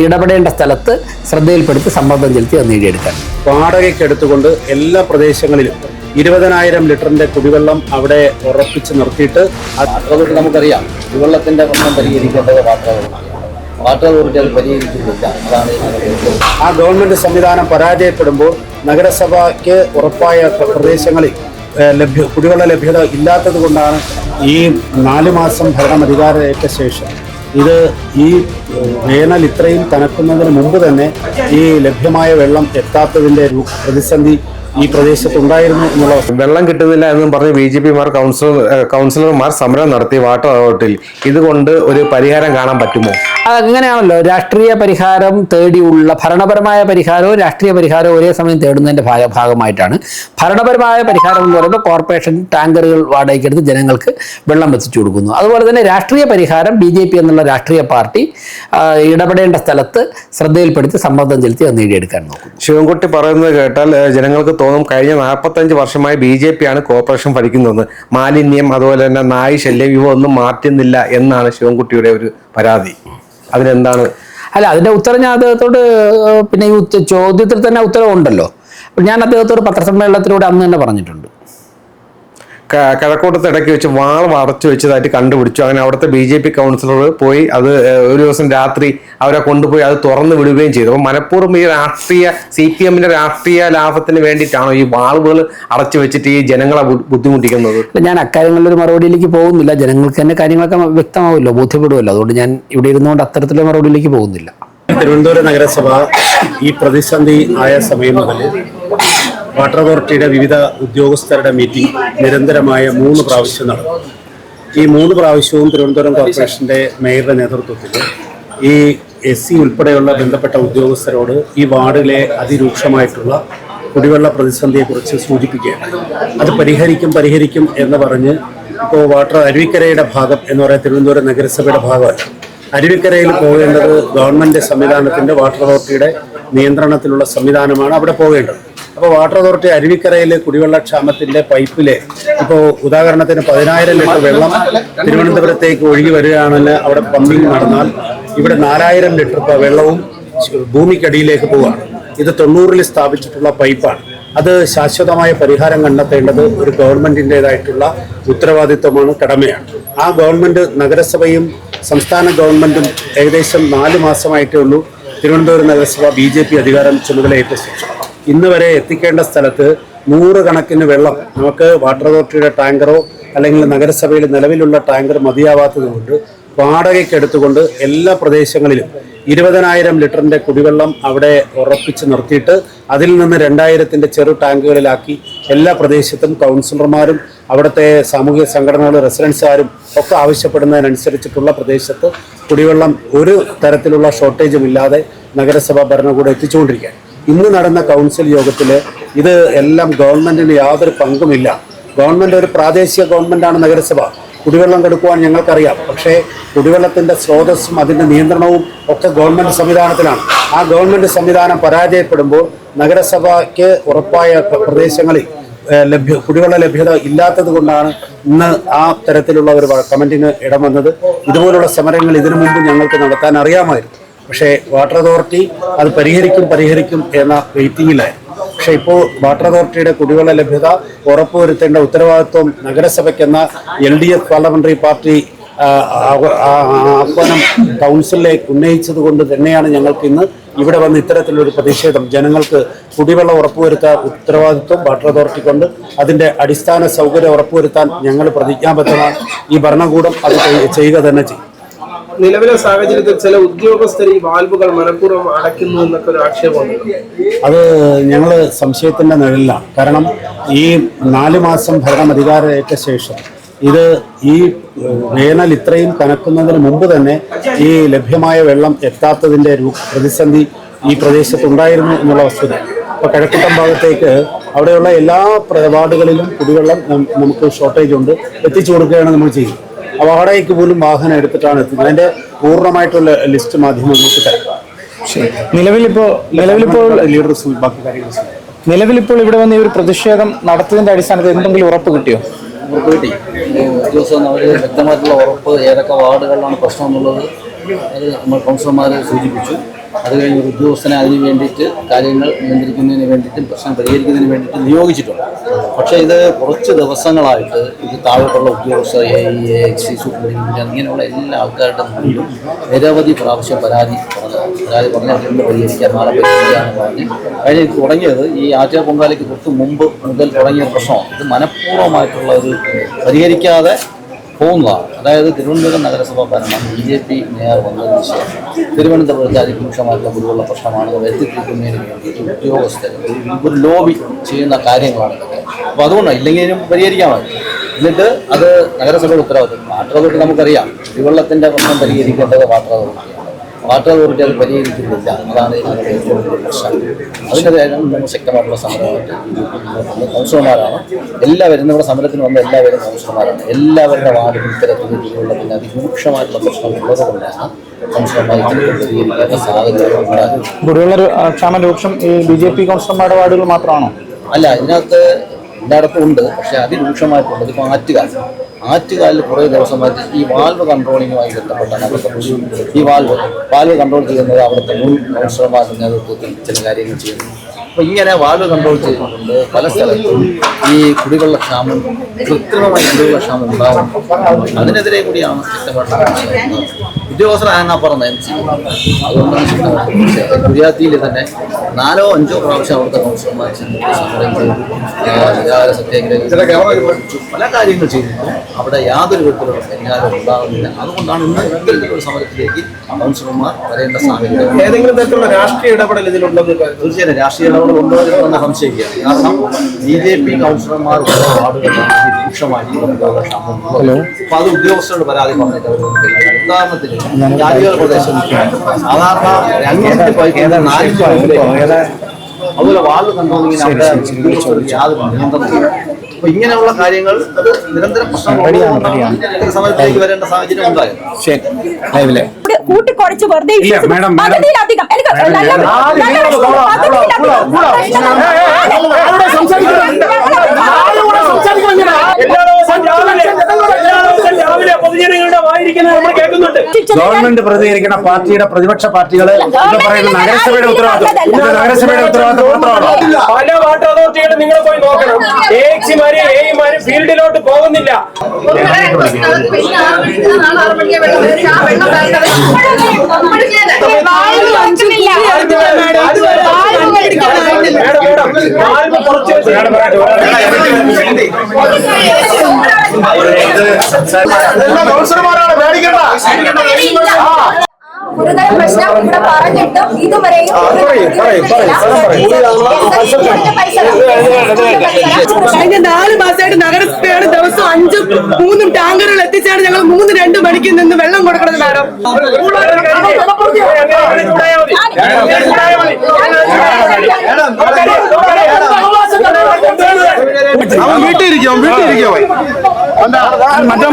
ഇടപെടേണ്ട സ്ഥലത്ത് ശ്രദ്ധയിൽപ്പെടുത്തി സമ്മർദ്ദം ചെലുത്തി അത് നേടിയെടുക്കാൻ. വാടകയ്ക്ക് എടുത്തുകൊണ്ട് എല്ലാ പ്രദേശങ്ങളിലും 20,000 ലിറ്ററിന്റെ കുടിവെള്ളം അവിടെ ഉറപ്പിച്ച് നിർത്തിയിട്ട് അതുകൊണ്ട് നമുക്കറിയാം കുടിവെള്ളത്തിന്റെ പ്രശ്നം പരിഹരിക്കേണ്ടത് വാട്ടർ അതോറിറ്റി അത് പരിഹരിക്കുന്നില്ല. അതാണ് ആ ഗവൺമെന്റ് സംവിധാനം പരാജയപ്പെടുമ്പോൾ നഗരസഭയ്ക്ക് ഉറപ്പായ പ്രദേശങ്ങളിൽ കുടിവെള്ള ലഭ്യത ഇല്ലാത്തത് കൊണ്ടാണ് ഈ 4 മാസം ഭരണമധികാരമേറ്റ ശേഷം ഈ വേനൽ ഇത്രയും കനക്കുന്നതിന് മുമ്പ് തന്നെ ഈ ലഭ്യമായ വെള്ളം എത്താത്തതിന്റെ ഒരു പ്രതിസന്ധി ഈ പ്രദേശത്തുണ്ടായിരുന്നു എന്നുള്ള വെള്ളം കിട്ടുന്നില്ല എന്നും പറഞ്ഞ് BJP-മാർ കൗൺസിലർമാർ സമരം നടത്തി വാട്ടർ അതോറിറ്റിയിൽ. ഇതുകൊണ്ട് ഒരു പരിഹാരം കാണാൻ പറ്റുമോ? അങ്ങനെയാണല്ലോ രാഷ്ട്രീയ പരിഹാരം തേടിയുള്ള ഭരണപരമായ പരിഹാരവും രാഷ്ട്രീയ പരിഹാരവും ഒരേ സമയം തേടുന്നതിൻ്റെ ഭാഗമായിട്ടാണ്. ഭരണപരമായ പരിഹാരം എന്ന് പറയുമ്പോൾ കോർപ്പറേഷൻ ടാങ്കറുകൾ വാടകയ്ക്കെടുത്ത് ജനങ്ങൾക്ക് വെള്ളം എത്തിച്ചു കൊടുക്കുന്നു. അതുപോലെ തന്നെ രാഷ്ട്രീയ പരിഹാരം BJP എന്നുള്ള രാഷ്ട്രീയ പാർട്ടി ഇടപെടേണ്ട സ്ഥലത്ത് ശ്രദ്ധയിൽപ്പെടുത്തി സമ്മർദ്ദം ചെലുത്തി അത് നേടിയെടുക്കാൻ നോക്കും. ശിവൻകുട്ടി പറയുന്നത് കേട്ടാൽ ജനങ്ങൾക്ക് തോന്നും കഴിഞ്ഞ 45 വർഷമായി BJP-ആണ് കോർപ്പറേഷൻ ഭരിക്കുന്നത്. മാലിന്യം അതുപോലെ തന്നെ നായ് ശല്യം ഇവ ഒന്നും മാറ്റുന്നില്ല എന്നാണ് ശിവൻകുട്ടിയുടെ ഒരു പരാതി. അതിനെന്താണ്? അല്ല, അതിൻ്റെ ഉത്തരം ഞാൻ അദ്ദേഹത്തോട് പിന്നെ ഈ ചോദ്യത്തിൽ തന്നെ ഉത്തരവുണ്ടല്ലോ. ഞാൻ അദ്ദേഹത്തോട് പത്രസമ്മേളനത്തിലൂടെ അന്ന് തന്നെ പറഞ്ഞിട്ടുണ്ട്. കിഴക്കോട്ടത്ത് ഇടയ്ക്ക് വെച്ച് വാൾ അടച്ചു വെച്ചതായിട്ട് കണ്ടുപിടിച്ചു. അങ്ങനെ അവിടുത്തെ BJP കൗൺസിലർ പോയി അത് ഒരു ദിവസം രാത്രി അവരെ കൊണ്ടുപോയി അത് തുറന്നു വിടുകയും ചെയ്തു. അപ്പോൾ മനഃപൂർവ്വം ഈ CPM-ന്റെ രാഷ്ട്രീയ ലാഭത്തിന് വേണ്ടിയിട്ടാണോ ഈ വാളുകൾ അടച്ചു വെച്ചിട്ട് ഈ ജനങ്ങളെ ബുദ്ധിമുട്ടിക്കുന്നത്? ഞാൻ അക്കാര്യങ്ങളിലൊരു മറുപടിയിലേക്ക് പോകുന്നില്ല. ജനങ്ങൾക്ക് തന്നെ കാര്യങ്ങളൊക്കെ വ്യക്തമാവുമല്ലോ, ബോധ്യപ്പെടുമല്ലോ. അതുകൊണ്ട് ഞാൻ ഇവിടെ ഇരുന്നുകൊണ്ട് അത്തരത്തിലുള്ള മറുപടിയിലേക്ക് പോകുന്നില്ല. തിരുവനന്തപുരം നഗരസഭ ഈ പ്രതിസന്ധി ആയ സമയം മുതൽ വാട്ടർ അതോറിറ്റിയുടെ വിവിധ ഉദ്യോഗസ്ഥരുടെ മീറ്റിംഗ് നിരന്തരമായ 3 പ്രാവശ്യം നടന്നു. ഈ 3 പ്രാവശ്യവും തിരുവനന്തപുരം കോർപ്പറേഷന്റെ മേയറുടെ നേതൃത്വത്തിൽ ഈ SC ഉൾപ്പെടെയുള്ള ബന്ധപ്പെട്ട ഉദ്യോഗസ്ഥരോട് ഈ വാർഡിലെ അതിരൂക്ഷമായിട്ടുള്ള കുടിവെള്ള പ്രതിസന്ധിയെക്കുറിച്ച് സൂചിപ്പിക്കുകയാണ്. അത് പരിഹരിക്കും എന്ന് പറഞ്ഞ് ഇപ്പോൾ അരുവിക്കരയുടെ ഭാഗം എന്ന് പറയുന്ന തിരുവനന്തപുരം നഗരസഭയുടെ ഭാഗമല്ല. അരുവിക്കരയിൽ പോകേണ്ടത് ഗവൺമെന്റ് സംവിധാനത്തിന്റെ വാട്ടർ അതോറിറ്റിയുടെ നിയന്ത്രണത്തിലുള്ള സംവിധാനമാണ് അവിടെ പോകേണ്ടത്. അപ്പോൾ വാട്ടർ അതോറിറ്റി അരുവിക്കരയിലെ കുടിവെള്ളക്ഷാമത്തിന്റെ പൈപ്പിലെ ഇപ്പോൾ ഉദാഹരണത്തിന് 10,000 ലിറ്റർ വെള്ളം തിരുവനന്തപുരത്തേക്ക് ഒഴുകി വരികയാണെന്ന് അവിടെ പമ്പിങ് നടന്നാൽ ഇവിടെ 4,000 ലിറ്റർ വെള്ളവും ഭൂമിക്കടിയിലേക്ക് പോവുകയാണ്. ഇത് 90-ൽ സ്ഥാപിച്ചിട്ടുള്ള പൈപ്പാണ്. അത് ശാശ്വതമായ പരിഹാരം കണ്ടെത്തേണ്ടത് ഒരു ഗവൺമെന്റിൻ്റെതായിട്ടുള്ള ഉത്തരവാദിത്വമാണ്, കടമയാണ്. ആ ഗവൺമെന്റ് നഗരസഭയും സംസ്ഥാന ഗവൺമെന്റും ഏകദേശം 4 മാസമായിട്ടേ ഉള്ളൂ തിരുവനന്തപുരം നഗരസഭ BJP അധികാരം ചുമതലയേറ്റ ശേഷം ഇന്ന് വരെ എത്തിക്കേണ്ട സ്ഥലത്ത് 100 കണക്കിന് വെള്ളം നമുക്ക് വാട്ടർ അതോറിറ്റിയുടെ ടാങ്കറോ അല്ലെങ്കിൽ നഗരസഭയിൽ നിലവിലുള്ള ടാങ്കർ മതിയാവാത്തത് കൊണ്ട് വാടകയ്ക്ക് എടുത്തുകൊണ്ട് എല്ലാ പ്രദേശങ്ങളിലും 20,000 ലിറ്ററിന്റെ കുടിവെള്ളം അവിടെ ഉറപ്പിച്ച് നിർത്തിയിട്ട് അതിൽ നിന്ന് 2,000-ന്റെ ചെറു ടാങ്കുകളിലാക്കി എല്ലാ പ്രദേശത്തും കൗൺസിലർമാരും അവിടുത്തെ സാമൂഹിക സംഘടനകളും റെസിഡൻസുകാരും ഒക്കെ ആവശ്യപ്പെടുന്നതിനനുസരിച്ചിട്ടുള്ള പ്രദേശത്ത് കുടിവെള്ളം ഒരു തരത്തിലുള്ള ഷോർട്ടേജും ഇല്ലാതെ നഗരസഭ ഭരണകൂടം എത്തിച്ചുകൊണ്ടിരിക്കുകയാണ്. ഇന്ന് നടന്ന കൗൺസിൽ യോഗത്തിൽ ഇത് എല്ലാം ഗവൺമെന്റിന് യാതൊരു പങ്കുമില്ല. ഗവൺമെന്റ് ഒരു പ്രാദേശിക ഗവൺമെന്റാണ് നഗരസഭ. കുടിവെള്ളം കൊടുക്കുവാൻ ഞങ്ങൾക്കറിയാം. പക്ഷേ കുടിവെള്ളത്തിന്റെ സ്രോതസ്സും അതിന്റെ നിയന്ത്രണവും ഒക്കെ ഗവൺമെന്റ് സംവിധാനത്തിലാണ്. ആ ഗവൺമെന്റ് സംവിധാനം പരാജയപ്പെടുമ്പോൾ നഗരസഭയ്ക്ക് ഉറപ്പായ പ്രദേശങ്ങളിൽ കുടിവെള്ള ലഭ്യത ഇല്ലാത്തത് കൊണ്ടാണ് ഇന്ന് ആ തരത്തിലുള്ള ഒരു കമന്റിന് ഇടം വന്നത്. ഇതുപോലുള്ള സമരങ്ങൾ ഇതിനു മുമ്പ് ഞങ്ങൾക്ക് നടത്താൻ അറിയാമായിരുന്നു. പക്ഷേ വാട്ടർ അതോറിറ്റി അത് പരിഹരിക്കും എന്ന വെയിറ്റിംഗിലായിരുന്നു. പക്ഷേ ഇപ്പോൾ വാട്ടർ അതോറിറ്റിയുടെ കുടിവെള്ള ലഭ്യത ഉറപ്പുവരുത്തേണ്ട ഉത്തരവാദിത്വം നഗരസഭയ്ക്കെന്ന LDF പാർലമെന്ററി പാർട്ടി ആഹ്വാനം കൗൺസിലിലേക്ക് ഉന്നയിച്ചത് കൊണ്ട് തന്നെയാണ് ഞങ്ങൾക്ക് ഇന്ന് ഇവിടെ വന്ന് ഇത്തരത്തിലൊരു പ്രതിഷേധം. ജനങ്ങൾക്ക് കുടിവെള്ളം ഉറപ്പുവരുത്താൻ ഉത്തരവാദിത്വം വാട്ടർ അതോറിറ്റിക്കുണ്ട്. അതിൻ്റെ അടിസ്ഥാന സൗകര്യം ഉറപ്പുവരുത്താൻ ഞങ്ങൾ പ്രതിജ്ഞാബദ്ധമാണ്. ഈ ഭരണകൂടം അത് ചെയ്യുക തന്നെ ചെയ്യും. നിലവിലെ സാഹചര്യത്തിൽ ചില ഉദ്യോഗസ്ഥർ ഈ വാൽവുകൾ മനഃപൂർവ്വം അടയ്ക്കുന്നു എന്നൊക്കെ ഒരു ആക്ഷേപമുണ്ട്. അത് ഞങ്ങൾ സംശയത്തിന്റെ നിഴലിലാണ്. കാരണം ഈ 4 മാസം ഭരണമധികാരമേറ്റ ശേഷം ഈ വേനൽ ഇത്രയും കനക്കുന്നതിന് മുമ്പ് തന്നെ ഈ ലഭ്യമായ വെള്ളം എത്താത്തതിന്റെ ഒരു പ്രതിസന്ധി ഈ പ്രദേശത്തുണ്ടായിരുന്നു എന്നുള്ള വസ്തുത. അപ്പോൾ കിഴക്കുട്ടം ഭാഗത്തേക്ക് അവിടെയുള്ള എല്ലാ വാർഡുകളിലും കുടിവെള്ളം നമുക്ക് ഷോർട്ടേജ് ഉണ്ട്, എത്തിച്ചു കൊടുക്കുകയാണ് നമ്മൾ ചെയ്യുന്നത്. വാടകയ്ക്ക് പോലും വാഹനം എടുത്തിട്ടാണ് എത്തുന്നത്. അതിന്റെ പൂർണ്ണമായിട്ടുള്ള ലിസ്റ്റ് മാധ്യമങ്ങൾക്ക് തരാം. നിലവിലിപ്പോൾ ഇവിടെ വന്ന് ഈ ഒരു പ്രതിഷേധം നടത്തുന്നതിന്റെ അടിസ്ഥാനത്തിൽ എന്തെങ്കിലും ഉറപ്പ് കിട്ടിയോ? ഉറപ്പ് കിട്ടി. ദിവസം അവർ വ്യക്തമായിട്ടുള്ള ഉറപ്പ് ഏതൊക്കെ വാർഡുകളിലാണ് പ്രശ്നം എന്നുള്ളത് അത് നമ്മൾ കൗൺസിലർമാരെ സൂചിപ്പിച്ചു. അത് കഴിഞ്ഞ് ഒരു ഉദ്യോഗസ്ഥനെ അതിന് വേണ്ടിയിട്ട് കാര്യങ്ങൾ നിയന്ത്രിക്കുന്നതിന് വേണ്ടിയിട്ടും പ്രശ്നം പരിഹരിക്കുന്നതിന് വേണ്ടിയിട്ട് നിയോഗിച്ചിട്ടുണ്ട്. പക്ഷേ ഇത് കുറച്ച് ദിവസങ്ങളായിട്ട് ഇത് താഴോട്ടുള്ള ഉദ്യോഗസ്ഥർ AE, സൂപ്രണ്ടിംഗ് ഇങ്ങനെയുള്ള എല്ലാ ആൾക്കാരുടെ മുന്നിലും നിരവധി പ്രാവശ്യം പരാതി പറഞ്ഞ് അതിന് പരിഹരിക്കാൻ നാളെ പരിഹരിക്കാമെന്ന് പറഞ്ഞ് കഴിഞ്ഞ് തുടങ്ങിയത് ഈ ആചാര പൊങ്കാലയ്ക്ക് തൊട്ട് മുമ്പ് മുതൽ തുടങ്ങിയ പ്രശ്നമാണ്. ഇത് മനഃപൂർവ്വമായിട്ടുള്ള ഒരു പരിഹരിക്കാതെ പോകുന്നതാണ്. അതായത് തിരുവനന്തപുരം നഗരസഭ ഭരണം BJP മേയർ വന്നതിന് ശേഷം തിരുവനന്തപുരത്ത് അതിരൂക്ഷമായിട്ടുള്ള കുടിവെള്ള പ്രശ്നമാണെന്ന് വരുത്തിപ്പിക്കുന്നതിന് വേണ്ടിയിട്ട് ഉദ്യോഗസ്ഥർ ഒരു ലോബി ചെയ്യുന്ന കാര്യങ്ങളാണ് ഇതൊക്കെ. അപ്പോൾ അതുകൊണ്ടാണ് ഇല്ലെങ്കിലും പരിഹരിക്കാമായിരുന്നു. എന്നിട്ട് അത് നഗരസഭയുടെ ഉത്തരവാദിത്വം. വാട്ടർ അതോറിറ്റി നമുക്കറിയാം, കുടിവെള്ളത്തിൻ്റെ പ്രശ്നം പരിഹരിക്കേണ്ടത് വാട്ടർ അതോറിറ്റിയാണ്. വാട്ടർ അതോറിറ്റി അത് പരിഹരിക്കുന്നില്ല. അതാണ് ഇതിൻ്റെ ഏറ്റവും വലിയ പ്രശ്നം. അതിനെതിരെ നമ്മൾ ശക്തമായിട്ടുള്ള സമരമായിട്ട് കൗൺസിലർമാരാണ് എല്ലാവരും. നമ്മുടെ സമരത്തിന് വന്ന എല്ലാവരും കൗൺസിലർമാരാണ്. എല്ലാവരുടെ വാർഡിലും ഇത്തരത്തിൽ കുടിവെള്ളത്തിന് അതിരൂക്ഷമായിട്ടുള്ള പ്രശ്നം ഉള്ളത് കൊണ്ടാണ് കൗൺസിലർമാർ ഇത്തരത്തിൽ പരിഹരിക്കേണ്ട സാഹചര്യം ഉണ്ടാകും. കുടിവെള്ള ക്ഷാമ രൂക്ഷം ഈ BJP കൗൺസിലർമാരുടെ വാർഡുകൾ മാത്രമാണോ? അല്ല, ഇതിനകത്ത് എല്ലായിടത്തും ഉണ്ട്. പക്ഷേ അതിരൂക്ഷമായിട്ടുള്ളത് ഇപ്പോൾ ആറ്റുകാലിൽ കുറേ ദിവസമായിട്ട് ഈ വാൽവ് കൺട്രോളിങ്ങുമായി ബന്ധപ്പെട്ടാണ് അവിടുത്തെ ഈ വാൽവ് കൺട്രോൾ ചെയ്യുന്നത് അവിടുത്തെ മുൻ കൗൺസിലർമാരുടെ നേതൃത്വത്തിൽ ചില കാര്യങ്ങൾ ചെയ്യുന്നു. അപ്പോൾ ഇങ്ങനെ വാൽവ് കൺട്രോൾ ചെയ്തുകൊണ്ട് പല സ്ഥലത്തും ഈ കുടിവെള്ള ക്ഷാമം, കൃത്രിമമായി കുടിവെള്ള ക്ഷാമം ഉണ്ടാകും. അതിനെതിരെ കൂടിയാണ് ശക്തമായിട്ടുള്ള ഉദ്യോഗസ്ഥർ അനങ്ങാപ്പുറം MC. അതുകൊണ്ടാണ് ഗുജറാത്തിയിൽ തന്നെ 4 or 5 പ്രാവശ്യം അവിടുത്തെ കൗൺസിലർമാർ സമരം ചെയ്തു, സത്യാഗ്രഹം, പല കാര്യങ്ങൾ ചെയ്തിട്ടും അവിടെ യാതൊരു വിധത്തിലുള്ള പരിഹാരം ഉണ്ടാകുന്നില്ല. അതുകൊണ്ടാണ് ഇന്ന് ഇത്തരത്തിലൊരു സമരത്തിലേക്ക് കൗൺസിലർമാർ വരേണ്ട സാഹചര്യം. ഏതെങ്കിലും തരത്തിലുള്ള രാഷ്ട്രീയ ഇടപെടൽ ഇതിലുള്ളത്? തീർച്ചയായും രാഷ്ട്രീയ ഇടപെടൽ ഉണ്ടോ എന്ന് സംശയിക്കുകയാണ്. കാരണം BJP കൗൺസിലർമാർ വാർഡുകളിൽ രൂക്ഷമായി ക്ഷാമം. അപ്പോൾ അത് ഉദ്യോഗസ്ഥരോട് പരാതി പറഞ്ഞിട്ട് അവർ ഉദാഹരണത്തിന് ജാതികൾ പ്രദേശം സാധാരണ 2 പൈപ്പ് 4 പൈപ്പ് അതുപോലെ വാൾവ് കൺട്രോളിങ്ങിന് അവിടെ യാതൊരു നിയന്ത്രണമില്ല. അപ്പൊ ഇങ്ങനെയുള്ള കാര്യങ്ങൾ അത് നിരന്തരം പ്രശ്നമാണ്. സമരത്തിലേക്ക് വരേണ്ട സാഹചര്യം ഉണ്ടായത്. കൂട്ടിക്കുറച്ച് വെറുതെ പകുതിയിലധികം പൊതുജനങ്ങളുടെ വായിരിക്കുന്നത് നമ്മൾ കേൾക്കുന്നുണ്ട്. ഗവൺമെന്റ് പ്രതികരിക്കുന്ന പാർട്ടിയുടെ പ്രതിപക്ഷ പാർട്ടികള് പറയുന്ന നഗരസഭയുടെ ഉത്തരവാദിത്വം മാത്രമാണ്. പല വാട്ടർ അതോറിറ്റികളും നിങ്ങൾ പോയി നോക്കണം. AXമാരും AEമാരും ഫീൽഡിലോട്ട് പോകുന്നില്ല. ഗുരുതര പ്രശ്നം ഇവിടെ പറഞ്ഞിട്ടും ഇതുവരെയും കഴിഞ്ഞ 4 മാസമായിട്ട് നഗരസഭയാണ് ദിവസം 5ഉം 3ഉം ടാങ്കറുകൾ എത്തിച്ചാണ് ഞങ്ങൾ 3-2 മണിക്ക് നിന്ന് വെള്ളം കൊടുക്കുന്നത് മാഡം. വീട്ടിലിരിക്കോ മറ്റേ